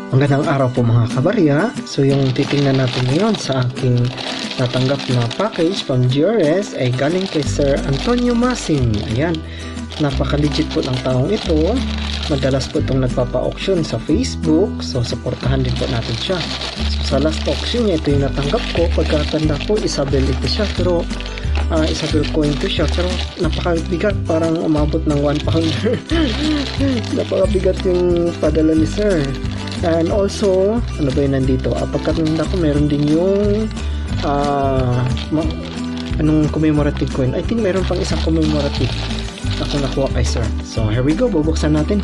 Magandang araw po mga kabarya. So yung titingnan natin ngayon sa aking natanggap na package from GRS ay galing kay Sir Antonio Masin. Ayan, napaka-legit po ng taong ito. Madalas po itong nagpapa-auction sa Facebook. So supportahan din po natin siya. So sa last auction niya, ito yung natanggap ko. Pagkatanda ko, Isabel ito siya. Pero Isabel coin to siya. Pero napakabigat, parang umabot ng 1 pounder. Napakabigat yung padala ni Sir. And also, ano ba yun nandito? Pagkatanda ko, meron din yung anong commemorative coin. I think meron pang isang commemorative ako nakuha kay Sir. So, here we go. Bubuksan natin.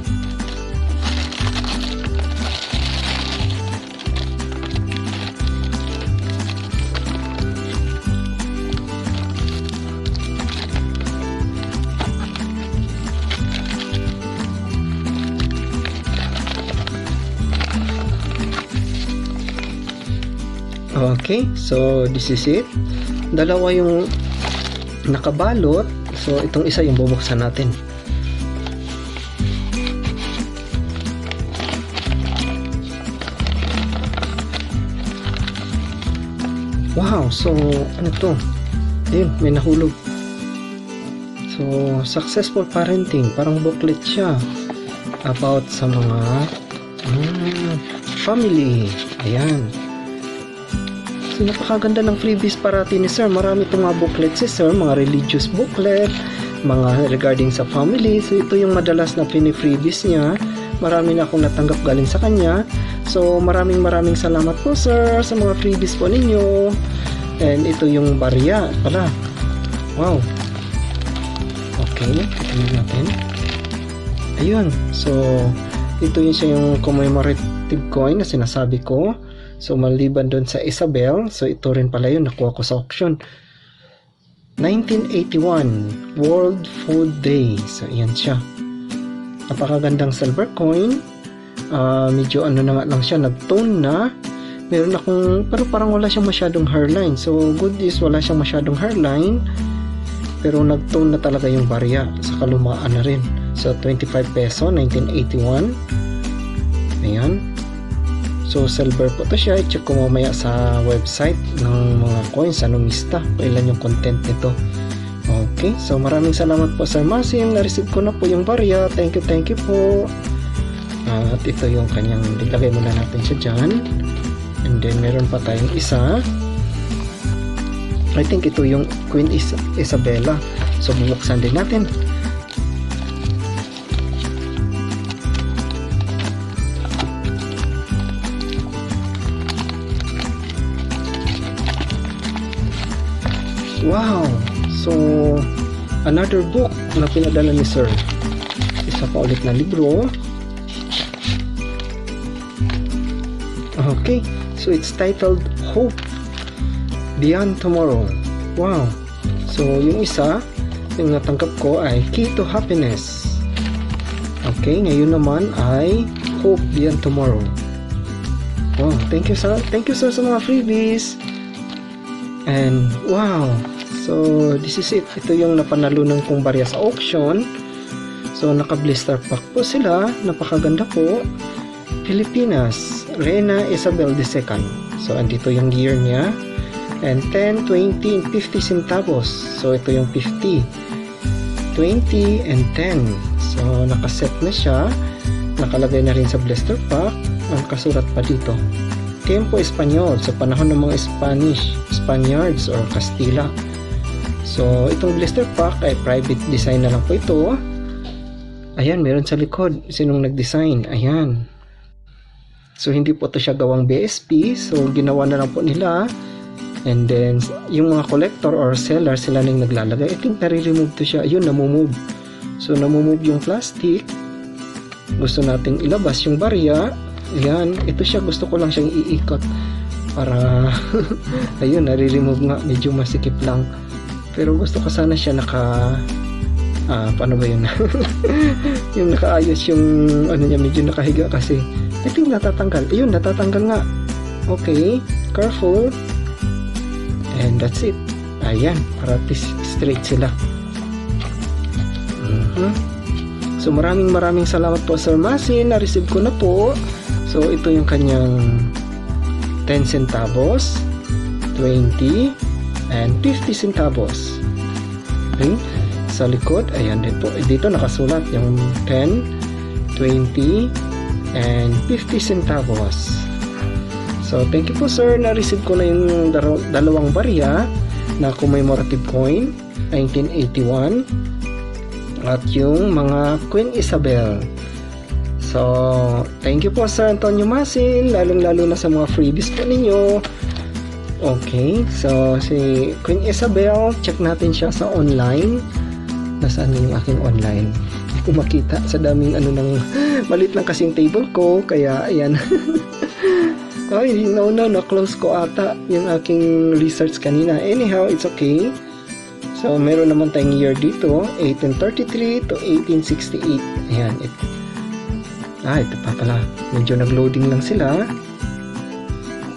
Okay, so this is it. Dalawa yung nakabalot. So itong isa yung bubuksan natin. Wow, so ano to? Ayun, may nahulog. So successful parenting, parang booklet siya about sa mga family. Ayan. So, napakaganda ng freebies parati ni Sir. Marami itong mga booklet si Sir, mga religious booklet, mga regarding sa family. So, ito yung madalas na pini-freebies niya. Marami na akong natanggap galing sa kanya. So, maraming salamat po Sir sa mga freebies po ninyo. And ito yung barya pala. Wow. Okay, tingnan natin. Ayun. So, ito yun siya yung commemorative coin na sinasabi ko. So, maliban doon sa Isabel, so ito rin pala yun, nakuha ko sa auction. 1981, World Food Day. So, ayan siya. Napakagandang silver coin. Medyo ano na nga lang siya, nag-tone na. Meron akong, pero parang wala siyang masyadong hairline. So, good is wala siyang masyadong hairline. Pero nag-tone na talaga yung barya. Sa kalumaan na rin. So, 25 peso, 1981. Ayan. So, silver po to siya. I-check ko mamaya sa website ng mga coins, Numista, kailan yung content nito. Okay, so maraming salamat po Sir Masim. Na-receive ko na po yung barya. Thank you po. At ito yung kanyang, ilagay muna natin siya dyan. And then, meron pa tayong isa. I think ito yung Queen Isabella. So, bubuksan din natin. Wow! So, another book na pinadala ni Sir. Isa pa ulit na libro. Okay. So, it's titled Hope Beyond Tomorrow. Wow! So, yung isa, yung natanggap ko ay Key to Happiness. Okay. Ngayon naman ay Hope Beyond Tomorrow. Wow! Thank you sir. Thank you sir sa mga freebies. And, wow! So, this is it. Ito yung napanalunan kong barya sa auction. So, naka-blister pack po sila. Napakaganda po. Pilipinas, Reina Isabel II. So, andito yung year niya. And 10, 20, and 50 centavos. So, ito yung 50. 20, and 10. So, nakaset na siya. Nakalagay na rin sa blister pack. Ang kasulat pa dito. Tiempo Espanyol. Sa panahon ng mga Spaniards or Kastila. So, itong blister pack ay private design na lang po ito. Ayan, meron sa likod. Sinong nag-design? Ayan. So, hindi po ito siya gawang BSP. So, ginawa na lang po nila. And then, yung mga collector or seller, sila nang naglalagay. I think nare-remove to siya. Ayun, namumove. So, namumove yung plastic. Gusto nating ilabas yung barya. Ayan, ito siya. Gusto ko lang siyang iikot. Para, ayun, nare-remove nga. Medyo masikip lang. Pero gusto ko sana siya paano ba yun? Yung nakaayos yung ano niya, medyo nakahiga kasi. I think natatanggal. Ayun, natatanggal nga. Okay, careful. And that's it. Ayan, para straight sila. So maraming salamat po Sir Masin. Na-receive ko na po. So ito yung kanyang 10 centavos, 20, and 50 centavos. Okay? Sa likod, ayan din po. Dito nakasulat yung 10, 20, and 50 centavos. So, thank you po sir. Na-receive ko na yung dalawang barya na commemorative coin, 1981, at yung mga Queen Isabel. So, thank you po Sir Antonio Masin, lalong-lalo na sa mga freebies po ninyo. Okay, so si Queen Isabel, check natin siya sa online. Nasaan yung aking online? Hindi ko makita sa daming malit lang kasing table ko, kaya ayan. Ay, na-close ko ata yung aking research kanina. Anyhow, it's okay. So, meron naman tayong year dito, 1833 to 1868. Ayan, ito pa pala. Medyo nag-loading lang sila.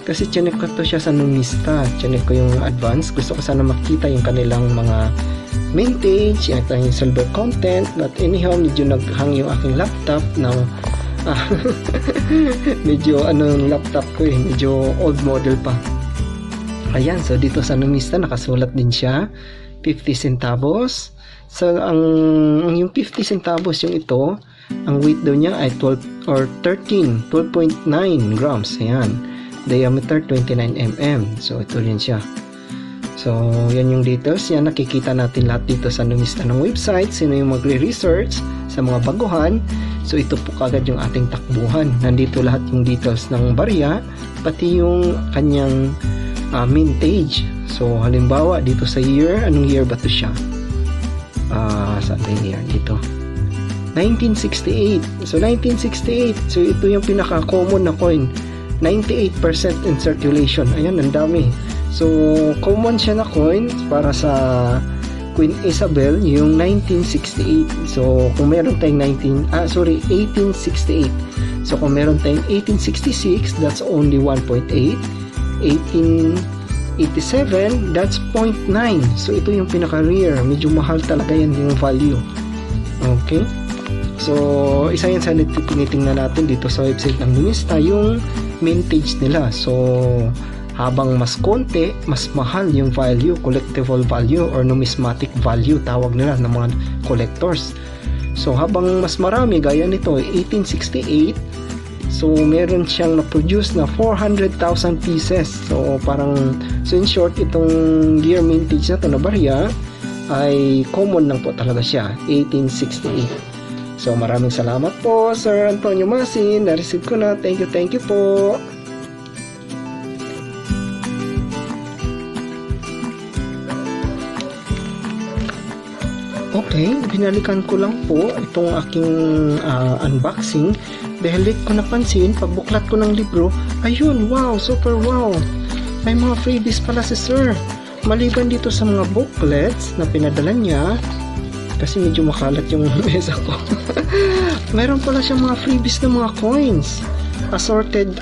Kasi chinek ko to siya sa Numista. Chinek ko yung advance. Gusto ko sana makita yung kanilang mga mintage, yung silver content. But anyhow, medyo naghang yung aking laptop na medyo laptop ko medyo old model pa. Ayan, so dito sa Numista nakasulat din siya 50 centavos. So yung 50 centavos yung ito, ang weight daw niya ay 12.9 grams. Ayan, diameter 29 mm. So ito rin siya. So yan yung details. Yan, nakikita natin lahat dito sa Numista ng website. Sino yung magre-research sa mga baguhan. So ito po kagad yung ating takbuhan. Nandito lahat yung details ng barya, pati yung kanyang mintage. So halimbawa dito sa year, anong year ba to siya? Saan ba yung year? Dito 1968. So 1968. So ito yung pinaka-common na coin. 98% in circulation. Ayan, ang dami. So common siya na coin para sa Queen Isabel, yung 1968. So kung meron tayong 1868. So kung meron tayong 1866, that's only 1.8. 1887, that's 0.9. So ito yung pinaka-rare. Medyo mahal talaga yan yung value. Okay? So isa yan sa tinitingnan natin dito sa website ng Numista, yung mintage nila. So habang mas konti, mas mahal yung value, collectible value or numismatic value tawag nila ng mga collectors. So habang mas marami, gaya nito 1868, so meron siyang na-produce na 400,000 pieces. So parang, so in short, itong year mintage na to na barya ay common lang po talaga siya, 1868. So maraming salamat po Sir Antonio Masin, na-receive ko na. Thank you po. Okay, binalikan ko lang po itong aking unboxing dahil late ko napansin, pagbuklat ko ng libro, ayun, wow, super wow, may mga freebies pala si Sir. Maliban dito sa mga booklets na pinadala niya, kasi medyo makalat yung mesa ko. Meron pala siyang mga freebies na mga coins, assorted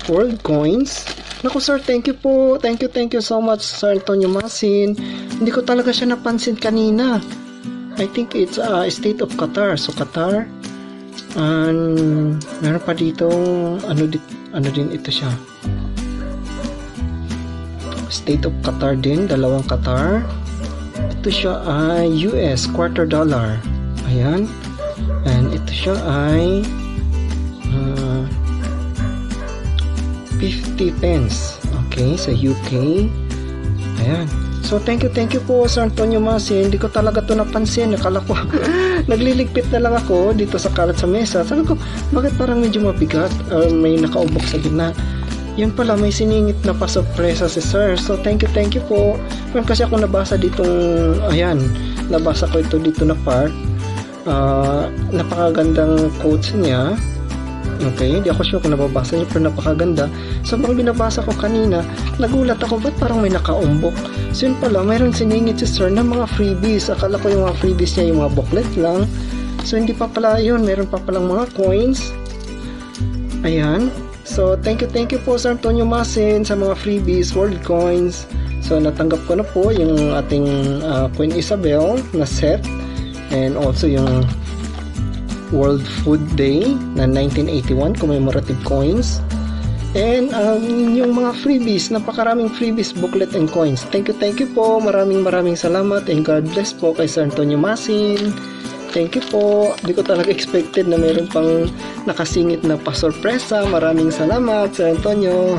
world coins. Naku Sir, thank you po. Thank you so much Sir Antonio Masin. Hindi ko talaga siya napansin kanina. I think it's State of Qatar. So Qatar, meron pa dito ano din ito siya, State of Qatar din, dalawang Qatar. Ito siya ay US $quarter. Ayan. And ito siya ay 50 pence. Okay, sa UK. Ayan. So thank you po Sir Antonio Masin. Hindi ko talaga to napansin. Nakala ko nagliligpit na lang ako dito sa kalat sa mesa. Sabi ko, bakit parang medyo mabigat? May nakaubok sa gitna. Yun pala, may siningit na pa-sorpresa si Sir. So thank you po. Meron kasi ako nabasa ditong, ayan, nabasa ko ito dito na part. Napakagandang quotes niya. Okay, hindi ako sure kung nababasa niyo, pero napakaganda. So pag binabasa ko kanina, nagulat ako, ba't parang may nakaumbok? So yun pala, mayroong siningit si Sir ng mga freebies. Akala ko yung mga freebies niya yung mga booklet lang. So hindi pa pala yun, meron pa palang mga coins. Ayan. So thank you po Sir Antonio Masin sa mga freebies, world coins. So natanggap ko na po yung ating Queen Isabel na set, and also yung World Food Day na 1981 commemorative coins. And yung mga freebies, napakaraming freebies, booklet and coins. Thank you po. Maraming salamat and God bless po kay Sir Antonio Masin. Thank you po. Di ko talaga expected na mayroon pang nakasingit na pasorpresa. Maraming salamat, Sir Antonio.